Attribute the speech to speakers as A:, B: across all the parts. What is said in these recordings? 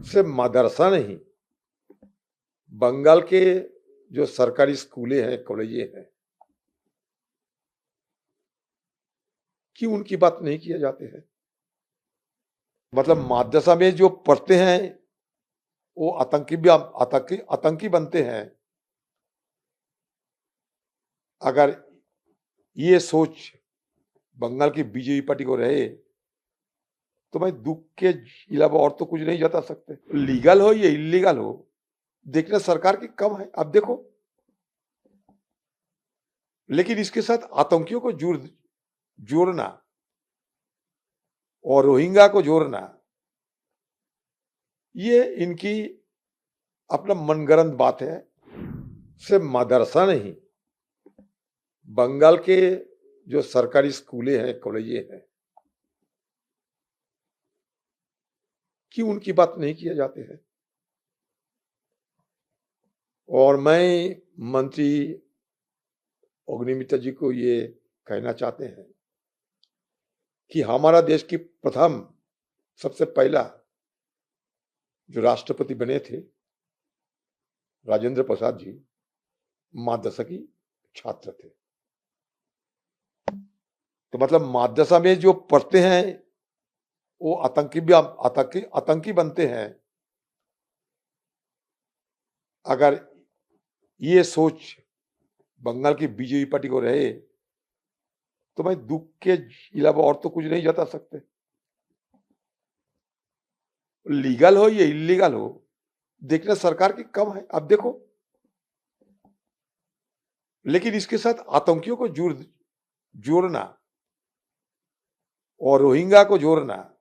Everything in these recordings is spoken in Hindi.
A: से मदरसा नहीं, बंगाल के जो सरकारी स्कूलें हैं, कॉलेजें हैं, क्यों उनकी बात नहीं किया जाते हैं? मतलब माद्रसा में जो पढ़ते हैं वो आतंकी बनते हैं। अगर ये सोच बंगाल की बीजेपी पार्टी को रहे तो भाई दुख के अलावा और तो कुछ नहीं जता सकते। लीगल हो या इलीगल हो, देखना सरकार की कम है, अब देखो। लेकिन इसके साथ आतंकियों को जोड़ना और रोहिंग्या को जोड़ना, ये इनकी अपना मनगढ़ंत बात है। से मदरसा नहीं, बंगाल के जो सरकारी स्कूलें हैं, कॉलेजें हैं, क्यों उनकी बात नहीं किया जाते हैं? और मैं मंत्री अग्निमित्र जी को ये कहना चाहते हैं कि हमारा देश की प्रथम सबसे पहला जो राष्ट्रपति बने थे राजेंद्र प्रसाद जी, माद्रसा की छात्र थे। तो मतलब माद्रसा में जो पढ़ते हैं वो आतंकी बनते हैं। अगर ये सोच बंगाल की बीजेपी पार्टी को रहे तो भाई दुख के अलावा और तो कुछ नहीं जता सकते। लीगल हो या इलीगल हो, देखना सरकार की कम है, अब देखो। लेकिन इसके साथ आतंकियों को जोड़ना और रोहिंग्या को जोड़ना,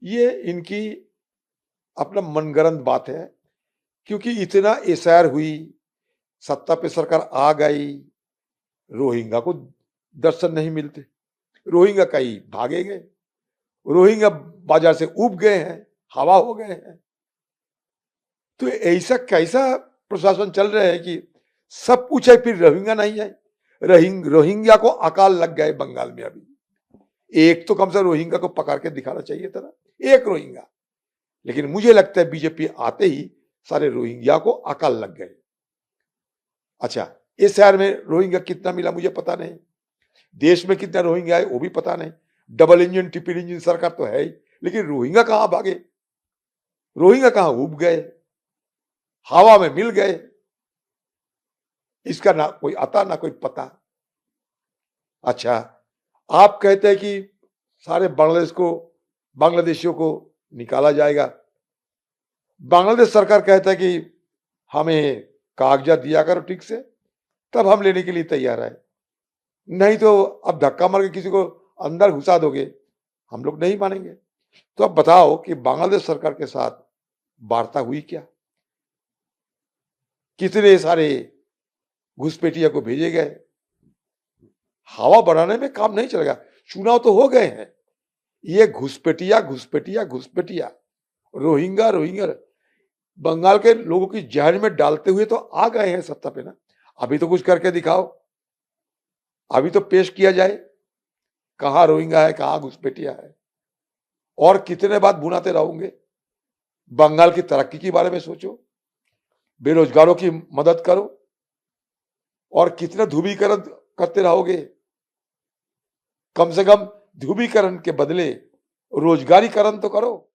A: ये इनकी अपना मनगढ़ंत बात है। क्योंकि इतना एसआईआर हुई, सत्ता पे सरकार आ गई, रोहिंग्या को दर्शन नहीं मिलते। रोहिंग्या कहीं भागे गए, रोहिंग्या बाजार से उब गए हैं, हवा हो गए हैं। तो ऐसा कैसा प्रशासन चल रहा है कि सब कुछ है फिर रोहिंग्या नहीं है। रोहिंग्या को अकाल लग गए बंगाल में। अभी एक तो कम से रोहिंग्या को पकड़ के दिखाना चाहिए था ना, एक रोहिंग्या। लेकिन मुझे लगता है बीजेपी आते ही सारे रोहिंग्या को अकाल लग गए। अच्छा, इस शहर में रोहिंग्या कितना मिला मुझे पता नहीं, देश में कितना रोहिंग्या है वो भी पता नहीं। डबल इंजन ट्रिपल इंजन सरकार तो है ही, लेकिन रोहिंग्या कहां भागे, रोहिंग्या कहां उब गए, हवा में मिल गए, इसका ना कोई आता ना कोई पता। अच्छा, आप कहते हैं कि सारे बांग्लादेशियों को निकाला जाएगा। बांग्लादेश सरकार कहता है कि हमें कागजात दिया करो ठीक से, तब हम लेने के लिए तैयार है। नहीं तो अब धक्का मार के किसी को अंदर घुसा दोगे, हम लोग नहीं मानेंगे। तो अब बताओ कि बांग्लादेश सरकार के साथ वार्ता हुई क्या? कितने सारे घुसपैठिया को भेजे गए? हवा बढ़ाने में काम नहीं चलेगा। चुनाव तो हो गए हैं, ये घुसपैठिया रोहिंग्या बंगाल के लोगों की जहन में डालते हुए तो आ गए हैं सत्ता पे ना। अभी तो कुछ करके दिखाओ, अभी तो पेश किया जाए कहां रोहिंग्या है, कहां घुसपैठिया है। और कितने बात भुनाते रहोगे? बंगाल की तरक्की के बारे में सोचो, बेरोजगारों की मदद करो, और कितना ध्रुवीकरण करते रहोगे? कम से कम ध्रुवीकरण के बदले रोजगारीकरण तो करो।